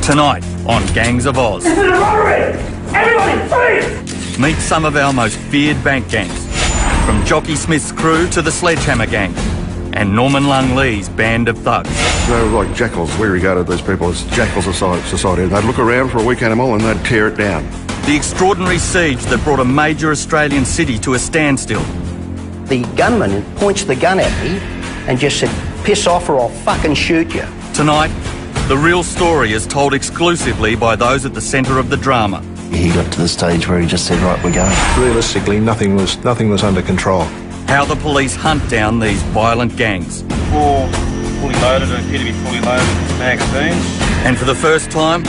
Tonight on Gangs of Oz. This is a robbery! Everybody, freeze! Meet some of our most feared bank gangs. From Jockey Smith's crew to the Sledgehammer Gang. And Norman Lung Lee's band of thugs. They were like jackals. We regarded these people as jackals of society. They'd look around for a weak animal and they'd tear it down. The extraordinary siege that brought a major Australian city to a standstill. The gunman points the gun at me and just said, "Piss off or I'll fucking shoot you." Tonight, the real story is told exclusively by those at the centre of the drama. He got to the stage where he just said, "Right, we're going." Realistically, nothing was under control. How the police hunt down these violent gangs. 4 fully loaded and appear to be fully loaded magazines. And for the first time,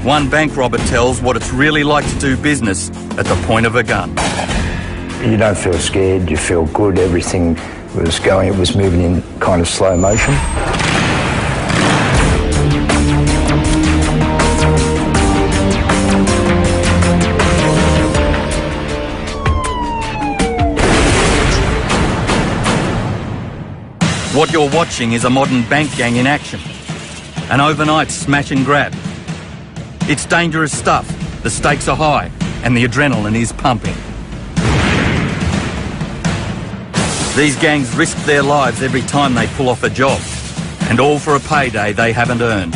one bank robber tells what it's really like to do business at the point of a gun. You don't feel scared, you feel good, everything it was moving in kind of slow motion. What you're watching is a modern bank gang in action. An overnight smash and grab. It's dangerous stuff, the stakes are high, and the adrenaline is pumping. These gangs risk their lives every time they pull off a job, and all for a payday they haven't earned.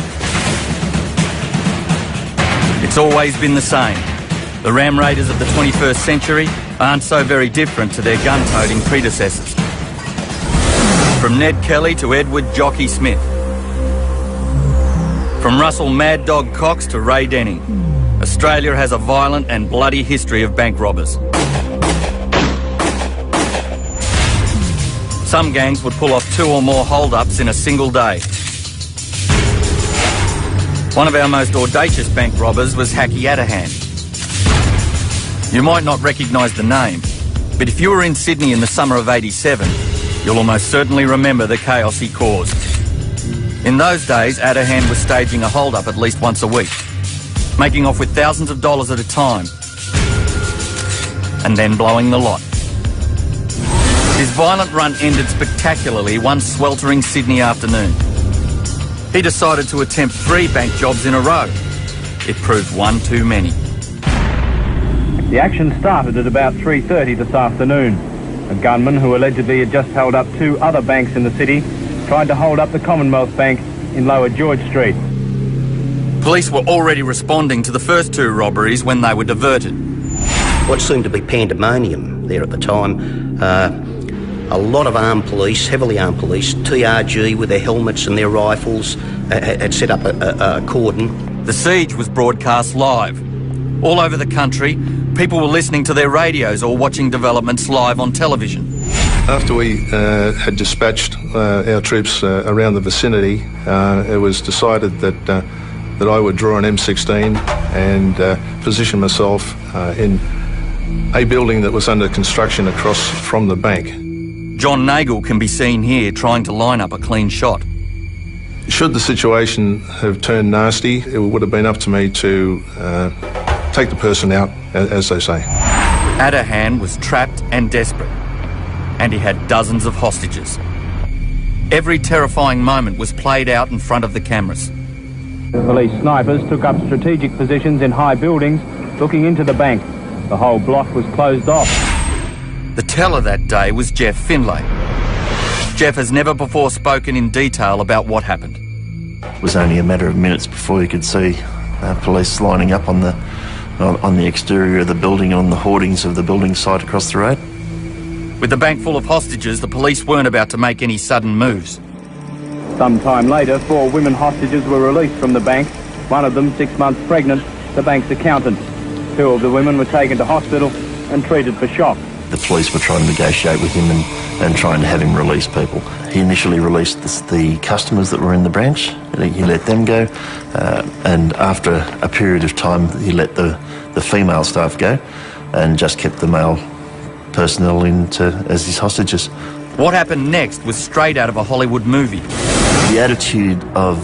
It's always been the same. The ram raiders of the 21st century aren't so very different to their gun-toting predecessors. From Ned Kelly to Edward Jockey Smith. From Russell Mad Dog Cox to Ray Denning, Australia has a violent and bloody history of bank robbers. Some gangs would pull off 2 or more hold-ups in a single day. One of our most audacious bank robbers was Hacky Adahan. You might not recognise the name, but if you were in Sydney in the summer of '87, you'll almost certainly remember the chaos he caused. In those days, Adahan was staging a hold-up at least once a week, making off with thousands of dollars at a time, and then blowing the lot. His violent run ended spectacularly one sweltering Sydney afternoon. He decided to attempt 3 bank jobs in a row. It proved one too many. The action started at about 3:30 this afternoon. A gunman who allegedly had just held up 2 other banks in the city tried to hold up the Commonwealth Bank in Lower George Street. Police were already responding to the first 2 robberies when they were diverted. What seemed to be pandemonium there at the time, a lot of armed police, heavily armed police, TRG with their helmets and their rifles, had set up a cordon. The siege was broadcast live. All over the country, people were listening to their radios or watching developments live on television. After we had dispatched our troops around the vicinity, it was decided that I would draw an M16 and position myself in a building that was under construction across from the bank. John Nagel can be seen here trying to line up a clean shot. Should the situation have turned nasty, it would have been up to me to take the person out, as they say. Adahan was trapped and desperate, and he had dozens of hostages. Every terrifying moment was played out in front of the cameras. Police snipers took up strategic positions in high buildings, looking into the bank. The whole block was closed off. The teller that day was Jeff Finlay. Jeff has never before spoken in detail about what happened. It was only a matter of minutes before you could see police lining up on the exterior of the building, on the hoardings of the building site across the road. With the bank full of hostages, the police weren't about to make any sudden moves. Some time later, 4 women hostages were released from the bank, one of them 6 months pregnant, the bank's accountant. 2 of the women were taken to hospital and treated for shock. The police were trying to negotiate with him and trying to have him release people. He initially released the customers that were in the branch. He let them go, and after a period of time, he let the female staff go and just kept the male personnel as his hostages. What happened next was straight out of a Hollywood movie. The attitude of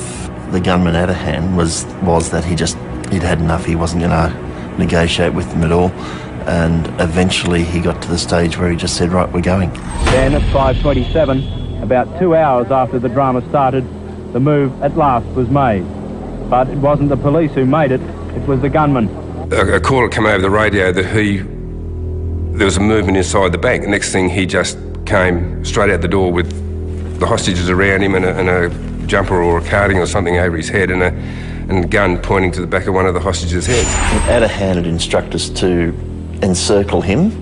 the gunman Adahan was that he'd had enough. He wasn't going to negotiate with them at all. And eventually he got to the stage where he just said, "Right, we're going." Then at 5:27, about 2 hours after the drama started, the move at last was made. But it wasn't the police who made it, it was the gunman. A caller came over the radio that there was a movement inside the bank. The next thing, he just came straight out the door with the hostages around him and a jumper or a carding or something over his head and a gun pointing to the back of one of the hostages' heads. Adahan had instructed us to encircle him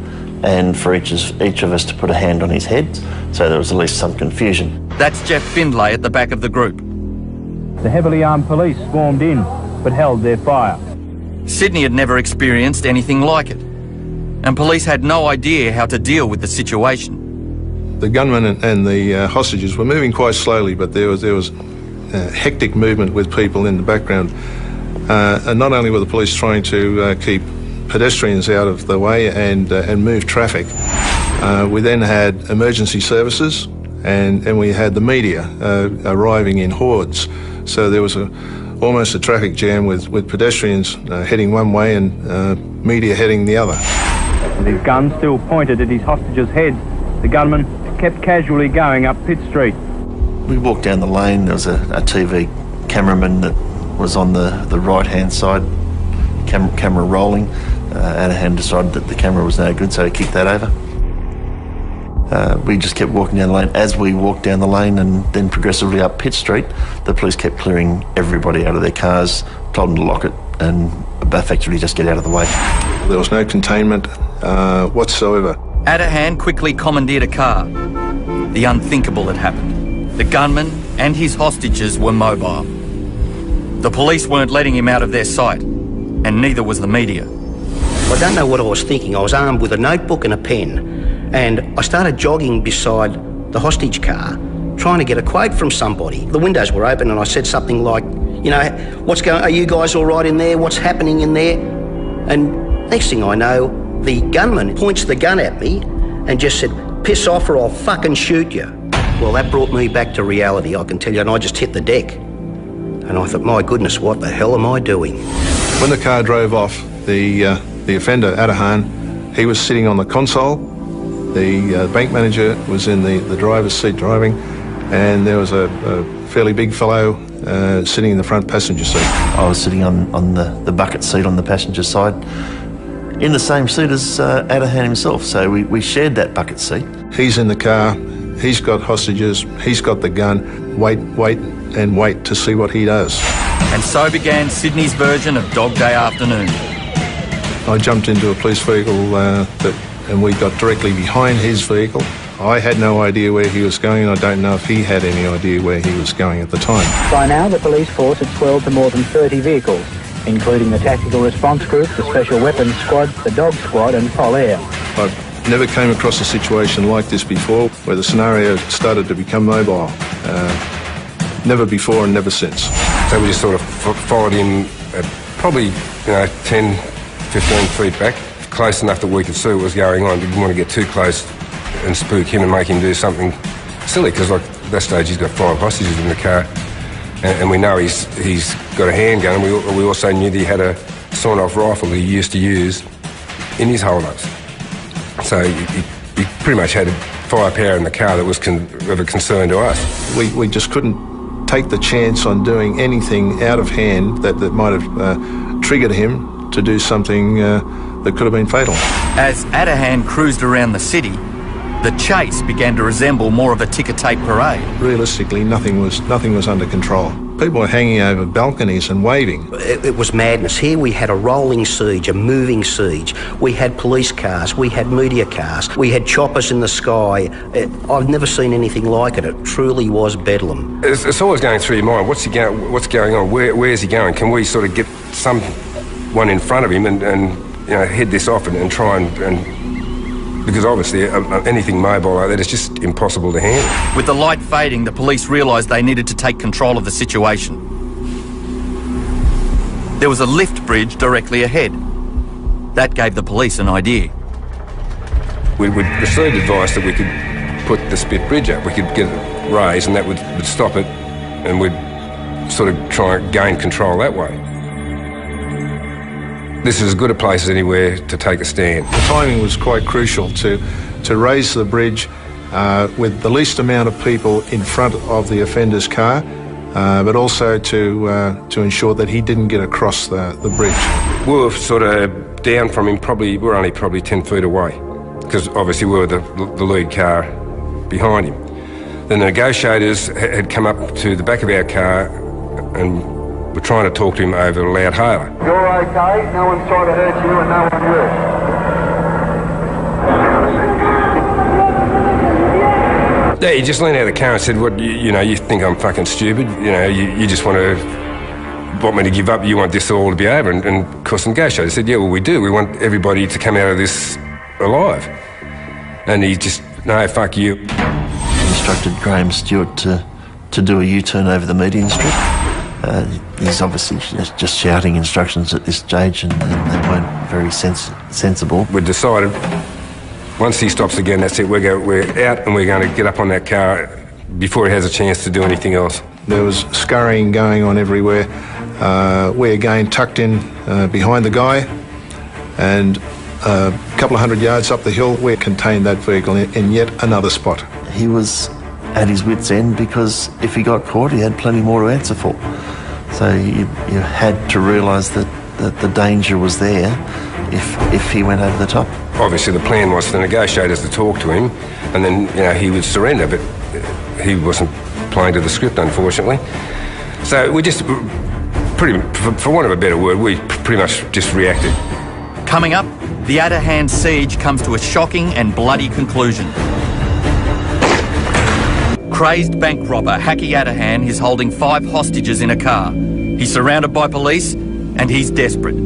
and for each of us to put a hand on his head, so there was at least some confusion. That's Jeff Findlay at the back of the group. The heavily armed police swarmed in, but held their fire. Sydney had never experienced anything like it, and police had no idea how to deal with the situation. The gunman and the hostages were moving quite slowly, but there was hectic movement with people in the background. And not only were the police trying to keep pedestrians out of the way and move traffic, we then had emergency services and we had the media arriving in hordes. So there was almost a traffic jam with pedestrians heading one way and media heading the other. With his gun still pointed at his hostages' heads, the gunman kept casually going up Pitt Street. We walked down the lane. There was a TV cameraman that was on the right-hand side, camera rolling. Adahan decided that the camera was no good, so he kicked that over. We just kept walking down the lane. As we walked down the lane and then progressively up Pitt Street, the police kept clearing everybody out of their cars, told them to lock it, and effectively just get out of the way. There was no containment whatsoever. Adahan quickly commandeered a car. The unthinkable had happened. The gunman and his hostages were mobile. The police weren't letting him out of their sight, and neither was the media. I don't know what I was thinking. I was armed with a notebook and a pen, and I started jogging beside the hostage car, trying to get a quote from somebody. The windows were open, and I said something like, you know, are you guys all right in there? What's happening in there? And next thing I know, the gunman points the gun at me and just said, piss off or I'll fucking shoot you. Well, that brought me back to reality, I can tell you, and I just hit the deck. And I thought, my goodness, what the hell am I doing? When the car drove off, the offender, Adahan, he was sitting on the console. The bank manager was in the driver's seat driving, and there was a fairly big fellow sitting in the front passenger seat. I was sitting on the bucket seat on the passenger side, in the same seat as Adahan himself, so we shared that bucket seat. He's in the car, he's got hostages, he's got the gun. Wait and wait to see what he does. And so began Sydney's version of Dog Day afternoon. I jumped into a police vehicle and we got directly behind his vehicle. I had no idea where he was going, and I don't know if he had any idea where he was going at the time. By now, the police force had swelled to more than 30 vehicles, including the Tactical Response Group, the Special Weapons Squad, the Dog Squad and Pol Air. I've never came across a situation like this before, where the scenario started to become mobile. Never before and never since. So we just sort of followed him probably 10, 15 feet back, close enough that we could see what was going on. Didn't want to get too close and spook him and make him do something silly, because like at that stage he's got 5 hostages in the car, and we know he's got a handgun. We also knew that he had a sawn-off rifle that he used to use in his hold-ups. So he pretty much had firepower in the car that was of a concern to us. We just couldn't take the chance on doing anything out of hand that might have triggered him to do something that could have been fatal. As Adahan cruised around the city, the chase began to resemble more of a ticker-tape parade. Realistically, nothing was under control. People were hanging over balconies and waving. It was madness. Here we had a rolling siege, a moving siege. We had police cars, we had media cars, we had choppers in the sky. I've never seen anything like it. It truly was bedlam. It's always going through your mind, what's going on? Where's he going? Can we sort of get someone in front of him and head this off and try and because obviously anything mobile like that is just impossible to handle. With the light fading, the police realised they needed to take control of the situation. There was a lift bridge directly ahead. That gave the police an idea. We received advice that we could put the spit bridge up. We could get it raised and that would stop it, and we'd sort of try and gain control that way. This is as good a place as anywhere to take a stand. The timing was quite crucial to raise the bridge with the least amount of people in front of the offender's car but also to ensure that he didn't get across the bridge. We were sort of down from him, we were only 10 feet away, because obviously we were the lead car behind him. The negotiators had come up to the back of our car and were trying to talk to him over a loud hailer. You're okay, no one's trying to hurt you and no one will. Yeah, he just leaned out of the car and said, "What, you think I'm fucking stupid? You just want me to give up? You want this all to be over?" And of course the negotiator said, "Yeah, well, we do. We want everybody to come out of this alive." And he just, "No, fuck you." Instructed Graham Stewart to do a U-turn over the median strip. He's obviously just shouting instructions at this stage, and they weren't very sensible. We decided, once he stops again, that's it. We're out and we're going to get up on that car before he has a chance to do anything else. There was scurrying going on everywhere. We again tucked in behind the guy, and a couple of 100 yards up the hill, we contained that vehicle in yet another spot. He was at his wit's end because if he got caught, he had plenty more to answer for. So you had to realise that the danger was there if he went over the top. Obviously the plan was for the negotiators to talk to him, and then he would surrender, but he wasn't playing to the script, unfortunately. So we just, for want of a better word, we pretty much just reacted. Coming up, the Atahan siege comes to a shocking and bloody conclusion. Crazed bank robber Hacky Atahan is holding 5 hostages in a car. He's surrounded by police and he's desperate.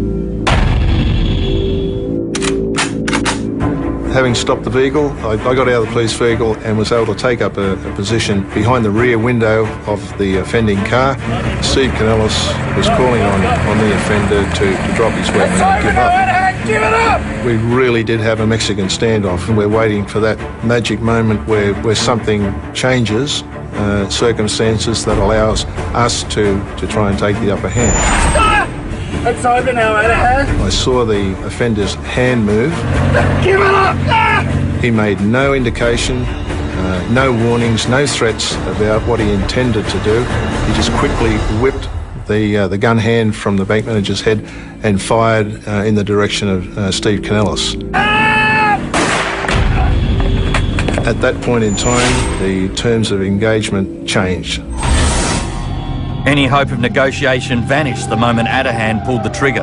Having stopped the vehicle, I got out of the police vehicle and was able to take up a position behind the rear window of the offending car. Steve Canellis was calling on the offender to drop his weapon and give up. Give it up! We really did have a Mexican standoff, and we're waiting for that magic moment where something changes, circumstances that allows us to try and take the upper hand. Stop! It's over now, Atahan. I saw the offender's hand move. Give it up! Ah! He made no indication, no warnings, no threats about what he intended to do. He just quickly whipped the gun hand from the bank manager's head and fired in the direction of Steve Canellis. At that point in time, the terms of engagement changed. Any hope of negotiation vanished the moment Atahan pulled the trigger.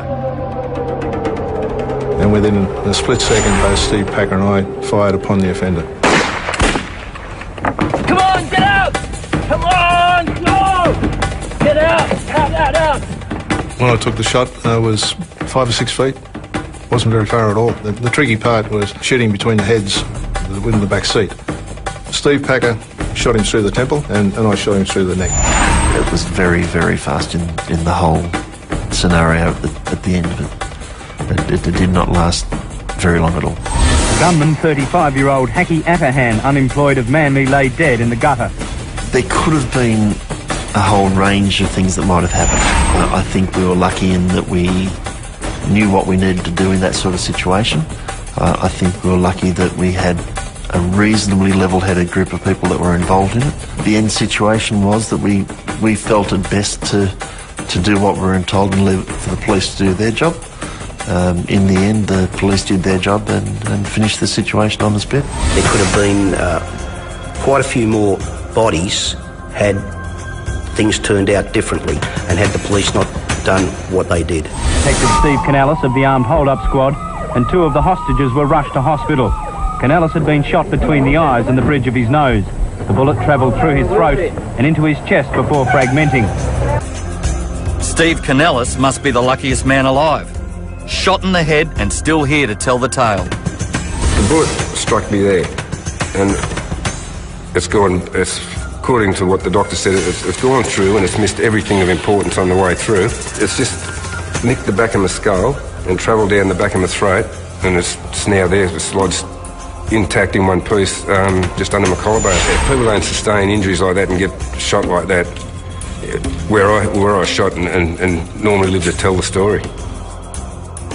And within a split second, both Steve Packer and I fired upon the offender. Come on, get out! Come on, go! Get out! Out! When I took the shot, I was 5 or 6 feet. Wasn't very far at all. The tricky part was shooting between the heads within the back seat. Steve Packer shot him through the temple and I shot him through the neck. It was very, very fast in the whole scenario at the end of it. It did not last very long at all. Gunman 35-year-old Hacky Atahan, unemployed of Manly, lay dead in the gutter. There could have been a whole range of things that might have happened. I think we were lucky in that we knew what we needed to do in that sort of situation. I think we were lucky that we had a reasonably level-headed group of people that were involved in it. The end situation was that we felt it best to do what we were told and leave it for the police to do their job. In the end, the police did their job and finished the situation on the spit. There could have been quite a few more bodies had things turned out differently and had the police not done what they did. Detective Steve Canellis of the Armed Hold-Up Squad and 2 of the hostages were rushed to hospital. Canellis had been shot between the eyes and the bridge of his nose. The bullet travelled through his throat and into his chest before fragmenting. Steve Canellis must be the luckiest man alive. Shot in the head and still here to tell the tale. The bullet struck me there, and it's according to what the doctor said, it's gone through and it's missed everything of importance on the way through. It's just nicked the back of my skull and travelled down the back of my throat, and it's now there, it's lodged intact in one piece, just under my collarbone. People don't sustain injuries like that and get shot like that where I shot and normally live to tell the story.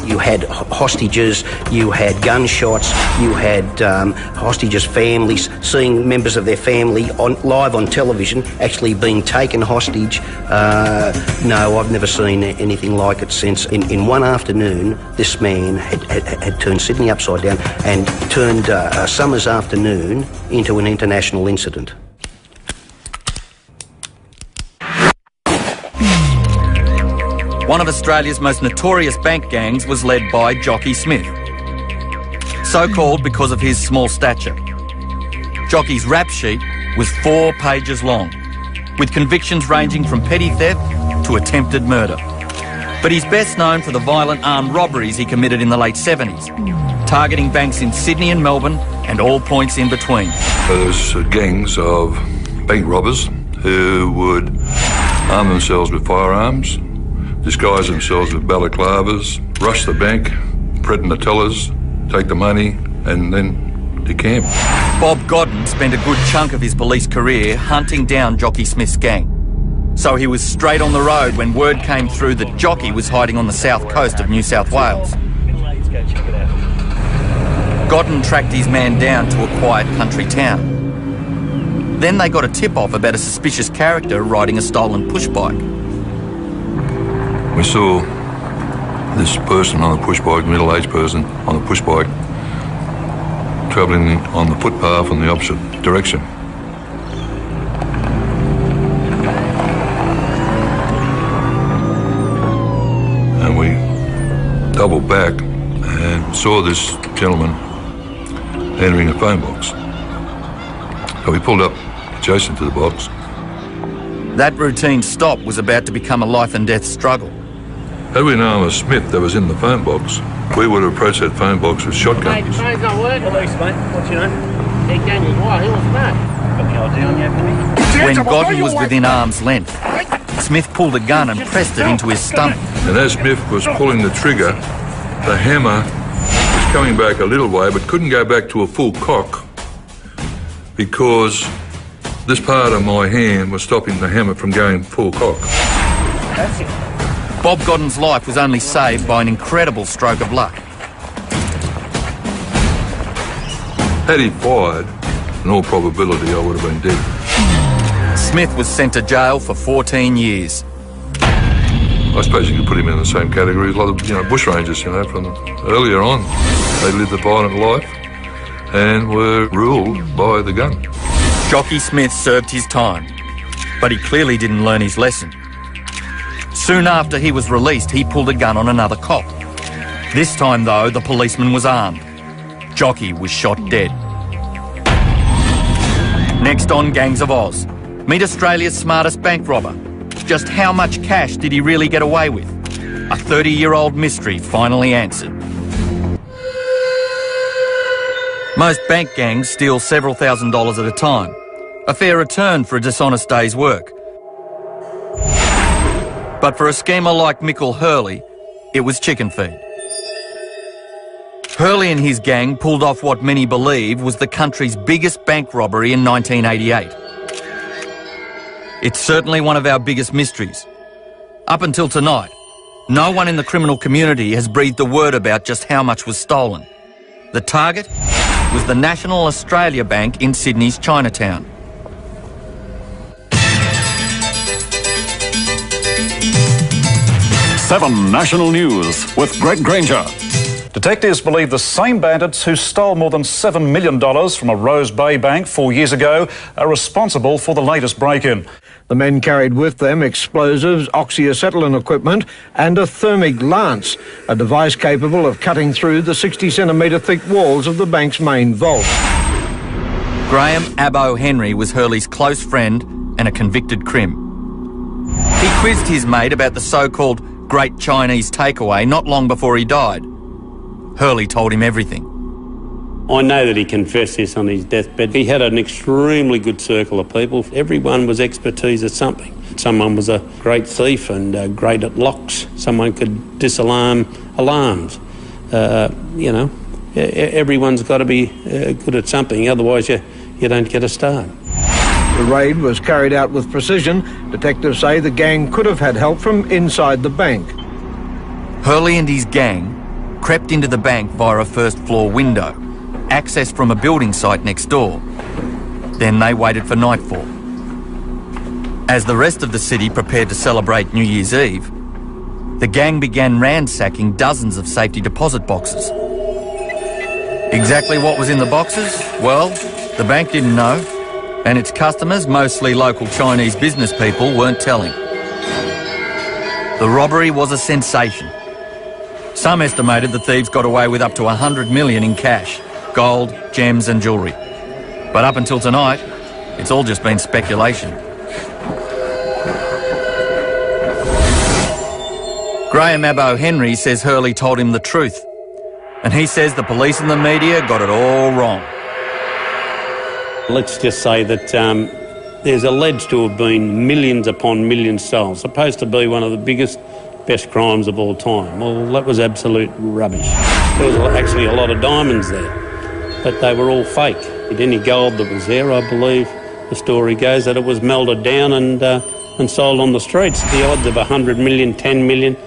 You had hostages, you had gunshots, you had hostages' families seeing members of their family live on television actually being taken hostage. No, I've never seen anything like it since. In one afternoon, this man had turned Sydney upside down and turned a summer's afternoon into an international incident. One of Australia's most notorious bank gangs was led by Jockey Smith. So called because of his small stature. Jockey's rap sheet was 4 pages long, with convictions ranging from petty theft to attempted murder. But he's best known for the violent armed robberies he committed in the late 70s, targeting banks in Sydney and Melbourne and all points in between. There's gangs of bank robbers who would arm themselves with firearms, disguise themselves with balaclavas, rush the bank, threaten the tellers, take the money, and then decamp. Bob Godden spent a good chunk of his police career hunting down Jockey Smith's gang. So he was straight on the road when word came through that Jockey was hiding on the south coast of New South Wales. Godden tracked his man down to a quiet country town. Then they got a tip-off about a suspicious character riding a stolen push bike. We saw this person on a push bike, middle-aged person on a push bike, travelling on the footpath in the opposite direction. And we doubled back and saw this gentleman entering a phone box. So we pulled up adjacent to the box. That routine stop was about to become a life and death struggle. Had we known it was Smith that was in the phone box, we would have approached that phone box with shotguns. Mate, phone's not working. Police, mate. What's your name? He gave me why. He wants that. Got the ID on you, haven't When Godden was within arm's length, Smith pulled a gun and pressed it into his stomach. And as Smith was pulling the trigger, the hammer was coming back a little way, but couldn't go back to a full cock because this part of my hand was stopping the hammer from going full cock. That's it. Bob Godden's life was only saved by an incredible stroke of luck. Had he fired, in all probability I would have been dead. Smith was sent to jail for 14 years. I suppose you could put him in the same category as a lot of, bushrangers, from earlier on. They lived a violent life and were ruled by the gun. Jockey Smith served his time, but he clearly didn't learn his lesson. Soon after he was released, he pulled a gun on another cop. This time, though, the policeman was armed. Jockey was shot dead. Next on Gangs of Oz, meet Australia's smartest bank robber. Just how much cash did he really get away with? A 30-year-old mystery finally answered. Most bank gangs steal several $1,000s at a time, a fair return for a dishonest day's work. But for a schemer like Michael Hurley, it was chicken feed. Hurley and his gang pulled off what many believe was the country's biggest bank robbery in 1988. It's certainly one of our biggest mysteries. Up until tonight, no one in the criminal community has breathed a word about just how much was stolen. The target was the National Australia Bank in Sydney's Chinatown. Seven National News with Greg Granger. Detectives believe the same bandits who stole more than $7 million from a Rose Bay bank 4 years ago are responsible for the latest break-in. The men carried with them explosives, oxyacetylene equipment and a thermic lance, a device capable of cutting through the 60-centimetre thick walls of the bank's main vault. Graham Abbo Henry was Hurley's close friend and a convicted crim. He quizzed his mate about the so-called Great Chinese Takeaway not long before he died. Hurley told him everything. I know that he confessed this on his deathbed. He had an extremely good circle of people. Everyone was expertise at something. Someone was a great thief and great at locks. Someone could disalarm alarms. Everyone's got to be good at something, otherwise you don't get a start. The raid was carried out with precision. Detectives say the gang could have had help from inside the bank. Hurley and his gang crept into the bank via a first-floor window, accessed from a building site next door. Then they waited for nightfall. As the rest of the city prepared to celebrate New Year's Eve, the gang began ransacking dozens of safety deposit boxes. Exactly what was in the boxes? Well, the bank didn't know, and its customers, mostly local Chinese business people, weren't telling. The robbery was a sensation. Some estimated the thieves got away with up to $100 million in cash, gold, gems and jewellery. But up until tonight, it's all just been speculation. Graham Abbo Henry says Hurley told him the truth, and he says the police and the media got it all wrong. Let's just say that there's alleged to have been millions upon millions stolen. Supposed to be one of the biggest, best crimes of all time. Well, that was absolute rubbish. There was actually a lot of diamonds there, but they were all fake. Any gold that was there, I believe, the story goes that it was melted down and sold on the streets. The odds of 100 million, 10 million,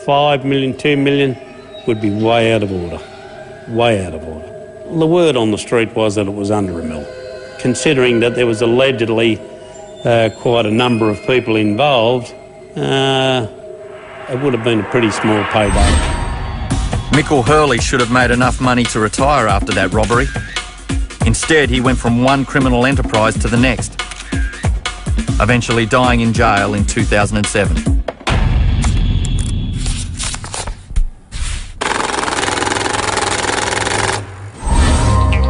5 million, 2 million would be way out of order. Way out of order. The word on the street was that it was under $1 million. Considering that there was allegedly quite a number of people involved, it would have been a pretty small payday. Michael Hurley should have made enough money to retire after that robbery. Instead, he went from one criminal enterprise to the next, eventually dying in jail in 2007.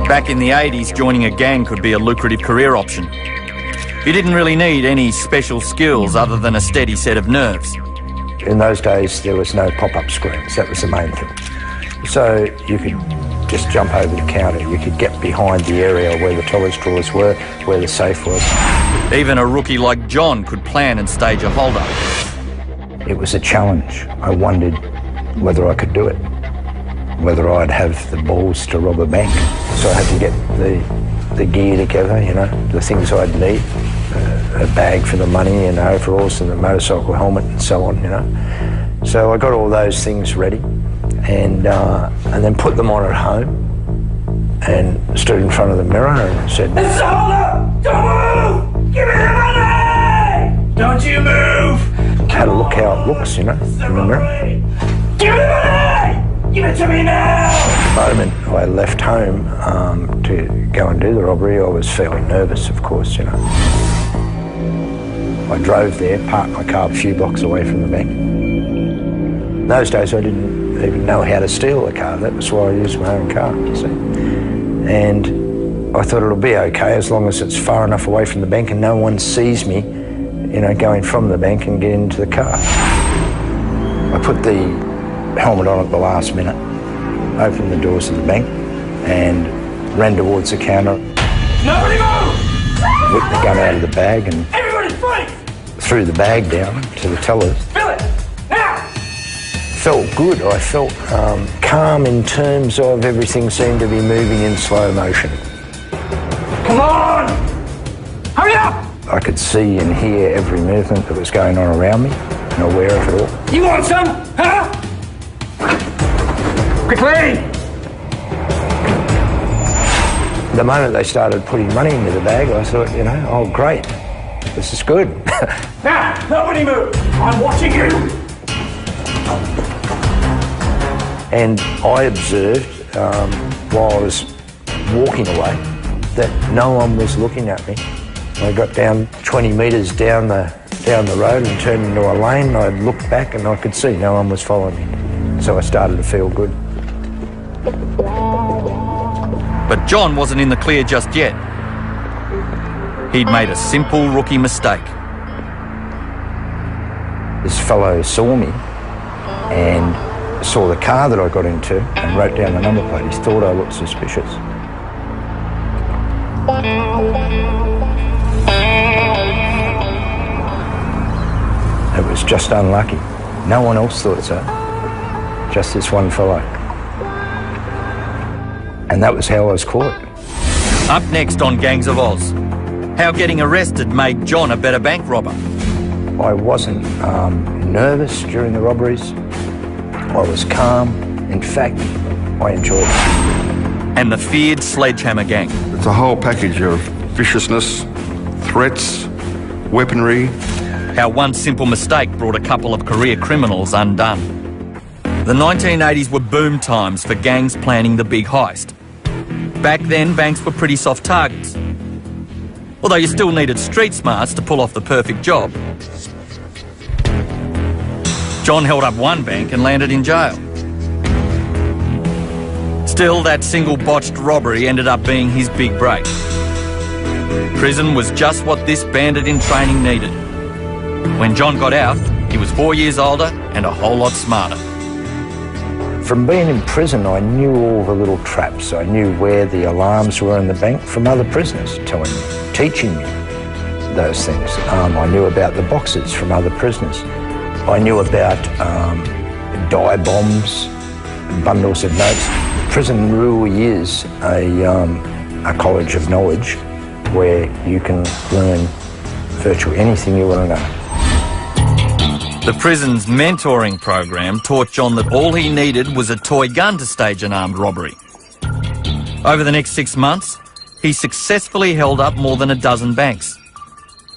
Back in the 80s, joining a gang could be a lucrative career option. You didn't really need any special skills other than a steady set of nerves. In those days, there was no pop-up screens. That was the main thing. So you could just jump over the counter. You could get behind the area where the toilet drawers were, where the safe was. Even a rookie like John could plan and stage a hold-up. It was a challenge. I wondered whether I could do it, whether I'd have the balls to rob a bank. So I had to get the gear together, you know, the things I'd need, a bag for the money and overalls and the motorcycle helmet and so on, you know. So I got all those things ready and then put them on at home and stood in front of the mirror and said, Mr. Holder, don't move! Give me the money! Don't you move! Had a look how it looks, you know, in the mirror. Give me the money! Give it to me now! The moment I left home to go and do the robbery, I was fairly nervous, of course, you know. I drove there, parked my car a few blocks away from the bank. In those days, I didn't even know how to steal a car. That was why I used my own car, you see. And I thought it'll be okay as long as it's far enough away from the bank and no one sees me, you know, going from the bank and get into the car. I put the helmet on at the last minute, opened the doors of the bank and ran towards the counter. Nobody move! Whipped the gun out of the bag and Everybody fight! threw the bag down to the tellers. Fill it! Now! Felt good. I felt calm in terms of everything seemed to be moving in slow motion. Come on! Hurry up! I could see and hear every movement that was going on around me and aware of it all. You want some? Huh? Quickly! The moment they started putting money into the bag, I thought, you know, oh great, this is good. Now, nobody move! I'm watching you! And I observed, while I was walking away, that no one was looking at me. I got down 20 metres down the road and turned into a lane. I looked back and I could see no one was following me. So I started to feel good. But John wasn't in the clear just yet. He'd made a simple rookie mistake. This fellow saw me and saw the car that I got into and wrote down the number plate. He thought I looked suspicious. It was just unlucky. No one else thought so. Just this one fellow. And that was how I was caught. Up next on Gangs of Oz, how getting arrested made John a better bank robber. I wasn't nervous during the robberies. I was calm In fact, I enjoyed it. And the feared Sledgehammer Gang. It's a whole package of viciousness, threats, weaponry. How one simple mistake brought a couple of career criminals undone. The 1980s were boom times for gangs planning the big heist. Back then, banks were pretty soft targets. Although you still needed street smarts to pull off the perfect job. John held up one bank and landed in jail. Still, that single botched robbery ended up being his big break. Prison was just what this bandit in training needed. When John got out, he was 4 years older and a whole lot smarter. From being in prison, I knew all the little traps. I knew where the alarms were in the bank from other prisoners telling me, teaching me those things. I knew about the boxes from other prisoners. I knew about dye bombs, bundles of notes. Prison really is a college of knowledge where you can learn virtually anything you want to know. The prison's mentoring program taught John that all he needed was a toy gun to stage an armed robbery. Over the next 6 months, he successfully held up more than a dozen banks.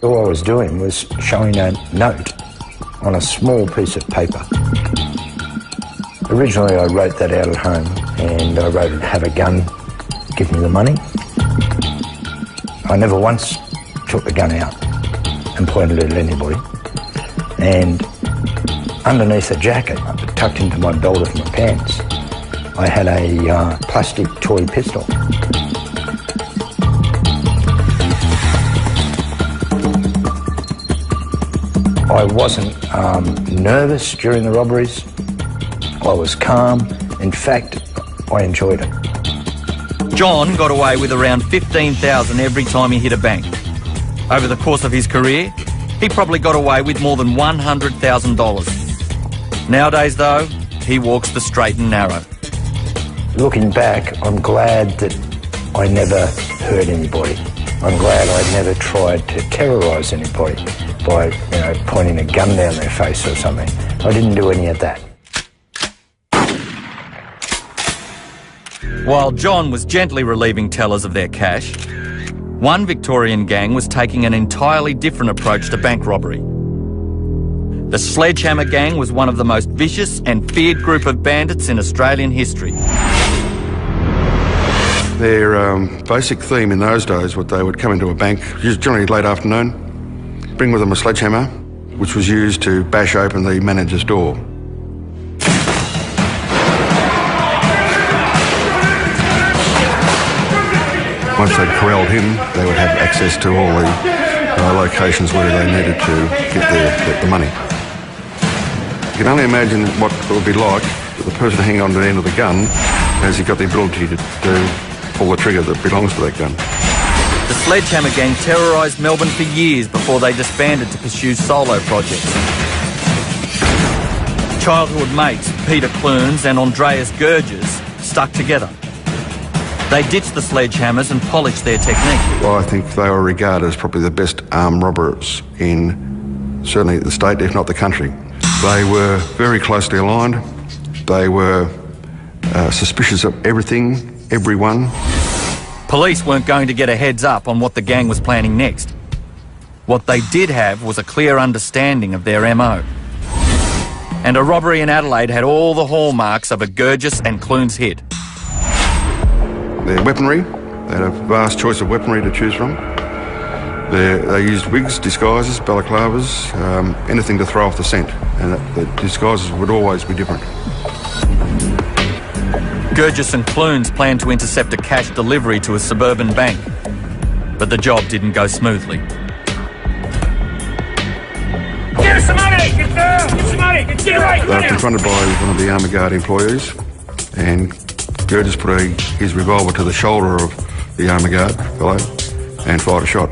All I was doing was showing a note on a small piece of paper. Originally, I wrote that out at home, and I wrote, "Have a gun, give me the money." I never once took the gun out and pointed it at anybody. And underneath the jacket, tucked into my belt of my pants, I had a plastic toy pistol. I wasn't nervous during the robberies. I was calm. In fact, I enjoyed it. John got away with around $15,000 every time he hit a bank. Over the course of his career, he probably got away with more than $100,000. Nowadays, though, he walks the straight and narrow. Looking back, I'm glad that I never hurt anybody. I'm glad I never tried to terrorise anybody by, pointing a gun down their face or something. I didn't do any of that. While John was gently relieving tellers of their cash, one Victorian gang was taking an entirely different approach to bank robbery. The Sledgehammer Gang was one of the most vicious and feared group of bandits in Australian history. Their basic theme in those days, what they would come into a bank, generally late afternoon, bring with them a sledgehammer, which was used to bash open the manager's door. Once they'd corralled him, they would have access to all the locations where they needed to get the money. You can only imagine what it would be like for the person hanging on to the end of the gun as he got the ability to pull the trigger that belongs to that gun. The Sledgehammer Gang terrorised Melbourne for years before they disbanded to pursue solo projects. Childhood mates Peter Clunes and Andreas Gurges stuck together. They ditched the sledgehammers and polished their technique. Well, I think they were regarded as probably the best armed robbers in certainly the state, if not the country. They were very closely aligned. They were suspicious of everything, everyone. Police weren't going to get a heads up on what the gang was planning next. What they did have was a clear understanding of their MO. And a robbery in Adelaide had all the hallmarks of a Gurges and Clunes hit. Their weaponry, they had a vast choice of weaponry to choose from. They used wigs, disguises, balaclavas, anything to throw off the scent, and the disguises would always be different. Gurges and Clunes planned to intercept a cash delivery to a suburban bank, but the job didn't go smoothly. Get us some money! Get some money! Get away! They were confronted by one of the Army Guard employees, and Gurges put his revolver to the shoulder of the Army Guard fellow and fired a shot,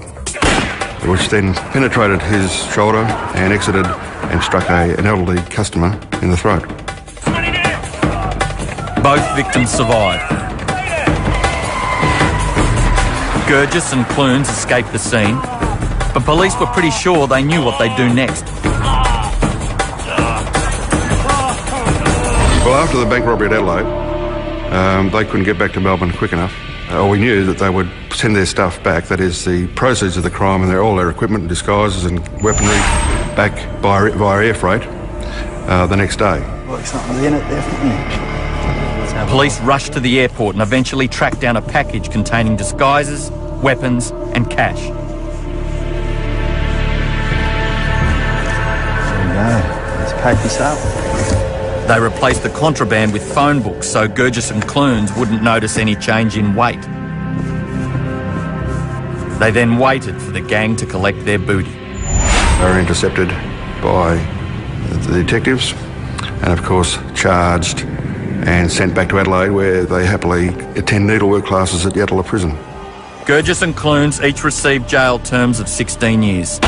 which then penetrated his shoulder and exited and struck an elderly customer in the throat. Both victims survived. Gurges and Clunes escaped the scene, but police were pretty sure they knew what they'd do next. Well, after the bank robbery at Adelaide, they couldn't get back to Melbourne quick enough. We knew that they would send their stuff back, that is the proceeds of the crime and all their equipment and disguises and weaponry, back via air freight the next day. Like something's in it, definitely. Police rushed to the airport and eventually tracked down a package containing disguises, weapons and cash. There we go. Let's pack this up. They replaced the contraband with phone books so Gurgis and Clunes wouldn't notice any change in weight. They then waited for the gang to collect their booty. They were intercepted by the detectives and, of course, charged and sent back to Adelaide, where they happily attend needlework classes at Yatala Prison. Gurgis and Clunes each received jail terms of 16 years.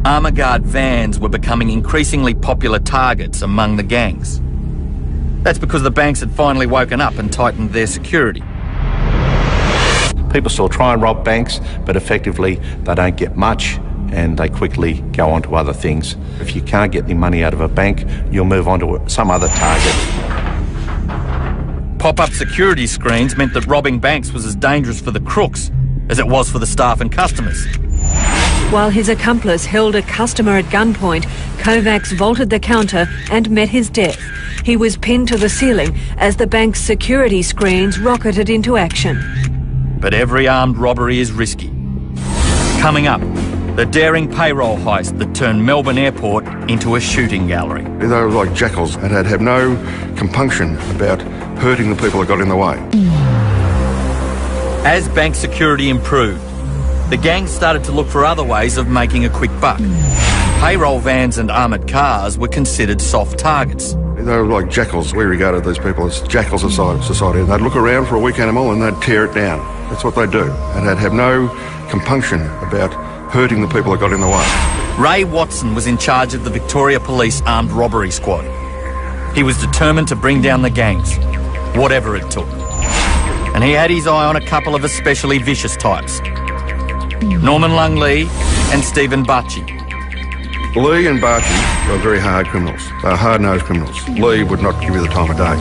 Armour Guard vans were becoming increasingly popular targets among the gangs. That's because the banks had finally woken up and tightened their security. People still try and rob banks, but effectively they don't get much and they quickly go on to other things. If you can't get any money out of a bank, you'll move on to some other target. Pop-up security screens meant that robbing banks was as dangerous for the crooks as it was for the staff and customers. While his accomplice held a customer at gunpoint, Kovacs vaulted the counter and met his death. He was pinned to the ceiling as the bank's security screens rocketed into action. But every armed robbery is risky. Coming up, the daring payroll heist that turned Melbourne Airport into a shooting gallery. They were like jackals and had have no compunction about hurting the people that got in the way. As bank security improved, the gang started to look for other ways of making a quick buck. Payroll vans and armoured cars were considered soft targets. They were like jackals. We regarded these people as jackals of society. They'd look around for a weak animal and they'd tear it down. That's what they'd do. And they'd have no compunction about hurting the people that got in the way. Ray Watson was in charge of the Victoria Police Armed Robbery Squad. He was determined to bring down the gangs, whatever it took. And he had his eye on a couple of especially vicious types. Norman Lung Lee and Stephen Bacci. Lee and Bacci were very hard criminals. They were hard-nosed criminals. Lee would not give you the time of day.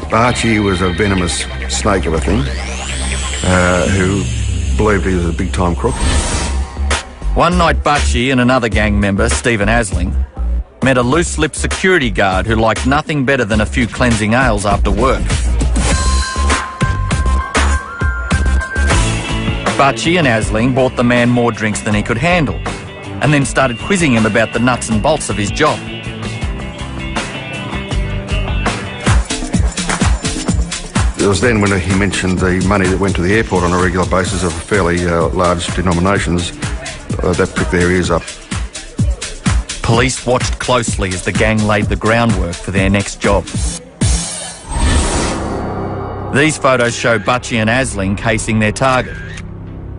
Bacci was a venomous snake of a thing who believed he was a big-time crook. One night, Bacci and another gang member, Stephen Asling, met a loose-lipped security guard who liked nothing better than a few cleansing ales after work. Bacci and Asling bought the man more drinks than he could handle and then started quizzing him about the nuts and bolts of his job. It was then when he mentioned the money that went to the airport on a regular basis of fairly large denominations that pricked their ears up. Police watched closely as the gang laid the groundwork for their next job. These photos show Bacci and Asling casing their target,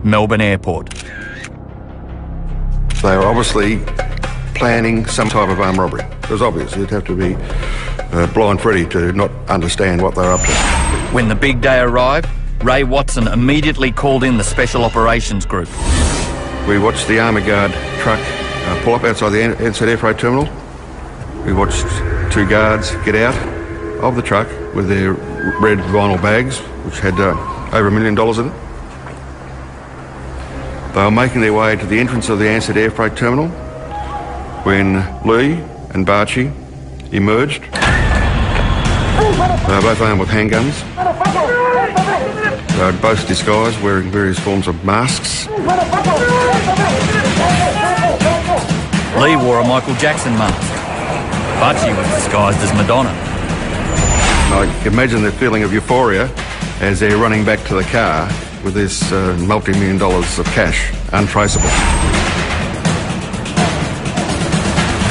Melbourne Airport. They were obviously planning some type of armed robbery. It was obvious. You'd have to be blind Freddy to not understand what they were up to. When the big day arrived, Ray Watson immediately called in the Special Operations Group. We watched the Armour Guard truck pull up outside the Ansett Air Freight Terminal. We watched two guards get out of the truck with their red vinyl bags, which had over $1 million in it. They were making their way to the entrance of the Ansett Air Freight Terminal when Lee and Bacci emerged. They were both armed with handguns. They were both disguised, wearing various forms of masks. Lee wore a Michael Jackson mask. Bacci was disguised as Madonna. I imagine the feeling of euphoria as they're running back to the car with this multi-million dollars of cash, untraceable.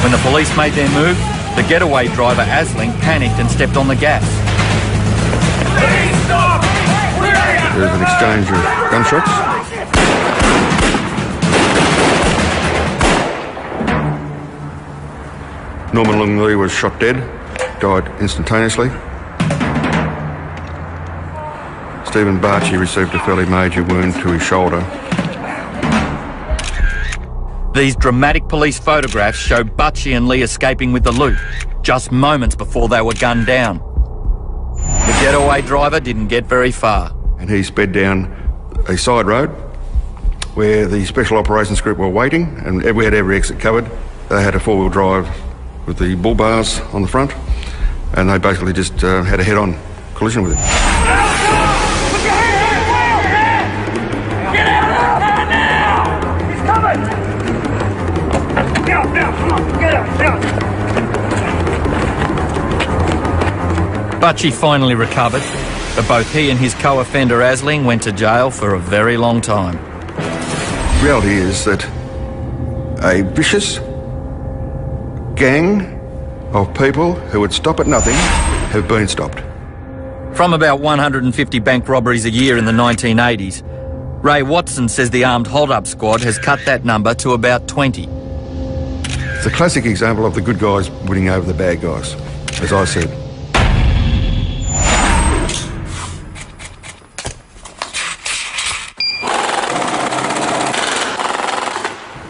When the police made their move, the getaway driver, Asling, panicked and stepped on the gas. There was an exchange of gunshots. Norman Lung Lee was shot dead, died instantaneously. Stephen Bacci received a fairly major wound to his shoulder. These dramatic police photographs show Butchie and Lee escaping with the loot, just moments before they were gunned down. The getaway driver didn't get very far. And he sped down a side road where the Special Operations Group were waiting, and we had every exit covered. They had a four-wheel drive with the bull bars on the front, and they basically just had a head-on collision with him. Butchie finally recovered, but both he and his co-offender Asling went to jail for a very long time. The reality is that a vicious gang of people who would stop at nothing have been stopped. From about 150 bank robberies a year in the 1980s, Ray Watson says the armed hold-up squad has cut that number to about 20. It's a classic example of the good guys winning over the bad guys, as I said.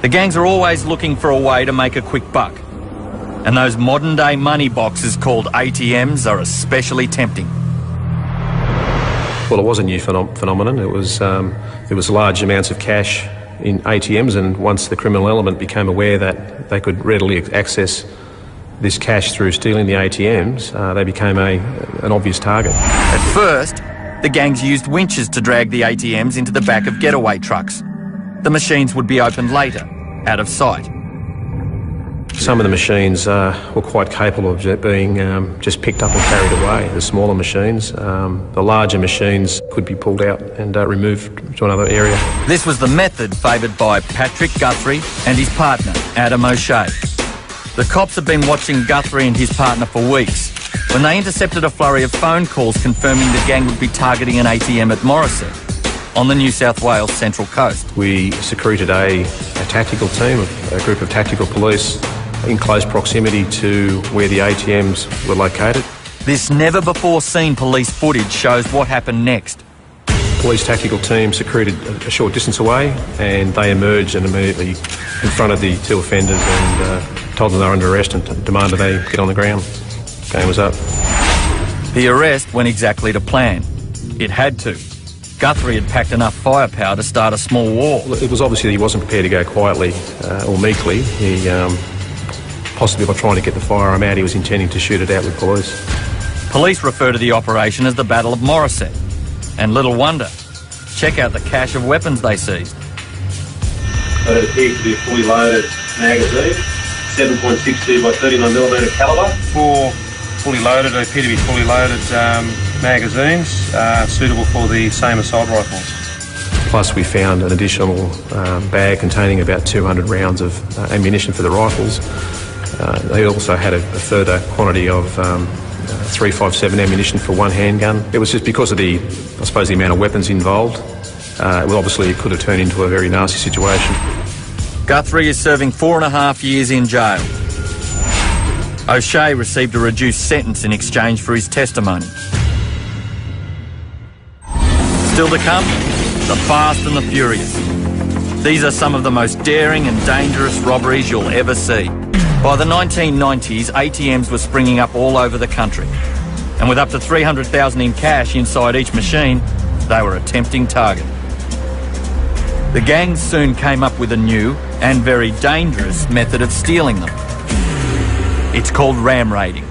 The gangs are always looking for a way to make a quick buck. And those modern-day money boxes called ATMs are especially tempting. Well, it was a new phenomenon. It was large amounts of cash in ATMs, and once the criminal element became aware that they could readily access this cash through stealing the ATMs, they became an obvious target. At first, the gangs used winches to drag the ATMs into the back of getaway trucks. The machines would be opened later, out of sight. Some of the machines were quite capable of being just picked up and carried away, the smaller machines. The larger machines could be pulled out and removed to another area. This was the method favoured by Patrick Guthrie and his partner, Adam O'Shea. The cops had been watching Guthrie and his partner for weeks when they intercepted a flurry of phone calls confirming the gang would be targeting an ATM at Morisset on the New South Wales Central Coast. We secreted a tactical team, a group of tactical police in close proximity to where the ATMs were located. This never-before-seen police footage shows what happened next. The police tactical team secreted a short distance away, and they emerged and immediately confronted the two offenders and told them they were under arrest and demanded they get on the ground. Game was up. The arrest went exactly to plan. It had to. Guthrie had packed enough firepower to start a small war. It was obviously that he wasn't prepared to go quietly or meekly. He, possibly by trying to get the firearm out, he was intending to shoot it out with police. Police refer to the operation as the Battle of Morisset. And little wonder. Check out the cache of weapons they seized. It appears to be a fully loaded magazine, 7.62 by 39mm calibre. Four fully loaded, they appear to be fully loaded magazines suitable for the same assault rifles. Plus we found an additional bag containing about 200 rounds of ammunition for the rifles. They also had a further quantity of 357 ammunition for one handgun. It was just because of the amount of weapons involved. Obviously it could have turned into a very nasty situation. Guthrie is serving 4.5 years in jail. O'Shea received a reduced sentence in exchange for his testimony. Still to come, the fast and the furious. These are some of the most daring and dangerous robberies you'll ever see. By the 1990s, ATMs were springing up all over the country. And with up to $300,000 in cash inside each machine, they were a tempting target. The gangs soon came up with a new and very dangerous method of stealing them. It's called ram raiding.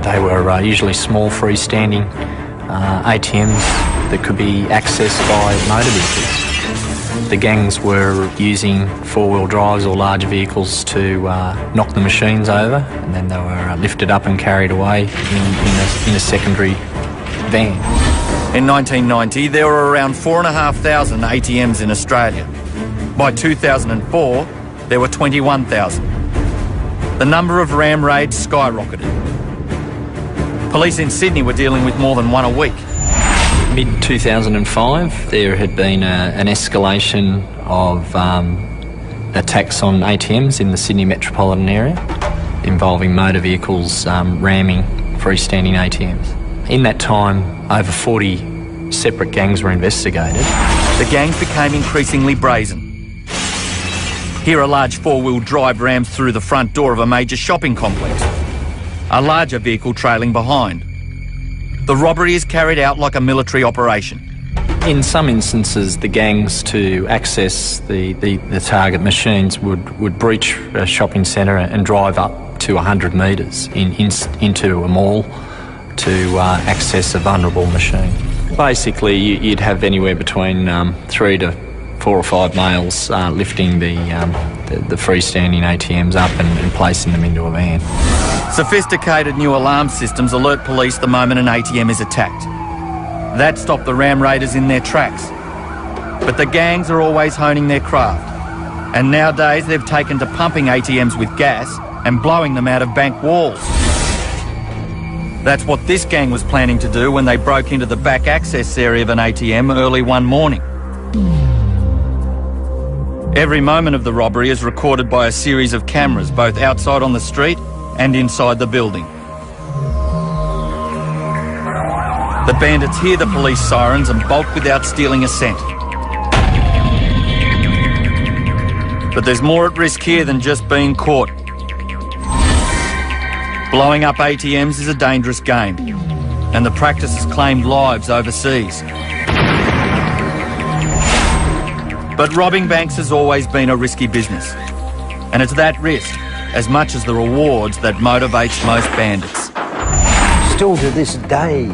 They were usually small freestanding ATMs that could be accessed by motor vehicles. The gangs were using four-wheel drives or larger vehicles to knock the machines over, and then they were lifted up and carried away in a secondary van. In 1990, there were around 4,500 ATMs in Australia. By 2004, there were 21,000. The number of ram raids skyrocketed. Police in Sydney were dealing with more than one a week. Mid-2005, there had been an escalation of attacks on ATMs in the Sydney metropolitan area involving motor vehicles ramming freestanding ATMs. In that time, over 40 separate gangs were investigated. The gangs became increasingly brazen. Here a large four-wheel drive rams through the front door of a major shopping complex, a larger vehicle trailing behind. The robbery is carried out like a military operation. In some instances, the gangs, to access the target machines, would breach a shopping centre and drive up to 100 metres into a mall to access a vulnerable machine. Basically, you'd have anywhere between 3 to 4 or 5 males lifting the freestanding ATMs up and placing them into a van. Sophisticated new alarm systems alert police the moment an ATM is attacked. That stopped the ram raiders in their tracks. But the gangs are always honing their craft. And nowadays they've taken to pumping ATMs with gas and blowing them out of bank walls. That's what this gang was planning to do when they broke into the back access area of an ATM early one morning. Every moment of the robbery is recorded by a series of cameras, both outside on the street and inside the building. The bandits hear the police sirens and bolt without stealing a cent. But there's more at risk here than just being caught. Blowing up ATMs is a dangerous game, and the practice has claimed lives overseas. But robbing banks has always been a risky business, and it's that risk, as much as the rewards, that motivates most bandits. Still to this day,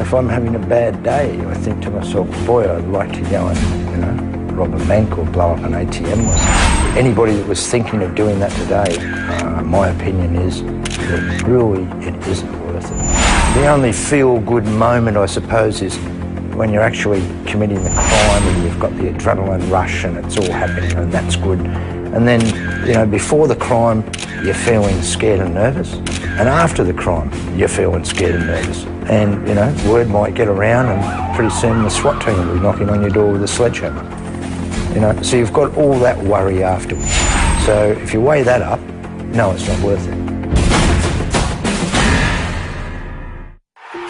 if I'm having a bad day, I think to myself, boy, I'd like to go and, rob a bank or blow up an ATM. Anybody that was thinking of doing that today, my opinion is that really it isn't worth it. The only feel-good moment, I suppose, is when you're actually committing the crime and you've got the adrenaline rush and it's all happening and that's good. And then, before the crime, you're feeling scared and nervous. And after the crime, you're feeling scared and nervous. And, word might get around and pretty soon the SWAT team will be knocking on your door with a sledgehammer. So you've got all that worry afterwards. So if you weigh that up, no, it's not worth it.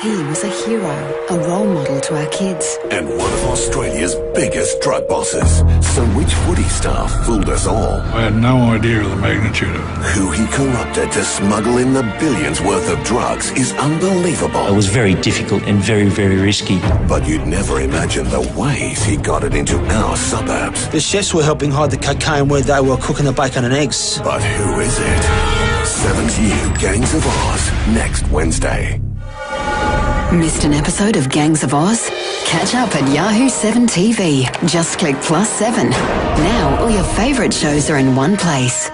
He was a hero, a role model to our kids. And one of Australia's biggest drug bosses. So which footy star fooled us all? I had no idea of the magnitude of it. Who he corrupted to smuggle in the billions worth of drugs is unbelievable. It was very difficult and very, very risky. But you'd never imagine the ways he got it into our suburbs. The chefs were helping hide the cocaine where they were cooking the bacon and eggs. But who is it? 7's new Gangs of Oz, next Wednesday. Missed an episode of Gangs of Oz? Catch up at Yahoo 7 TV. Just click +7. Now all your favourite shows are in one place.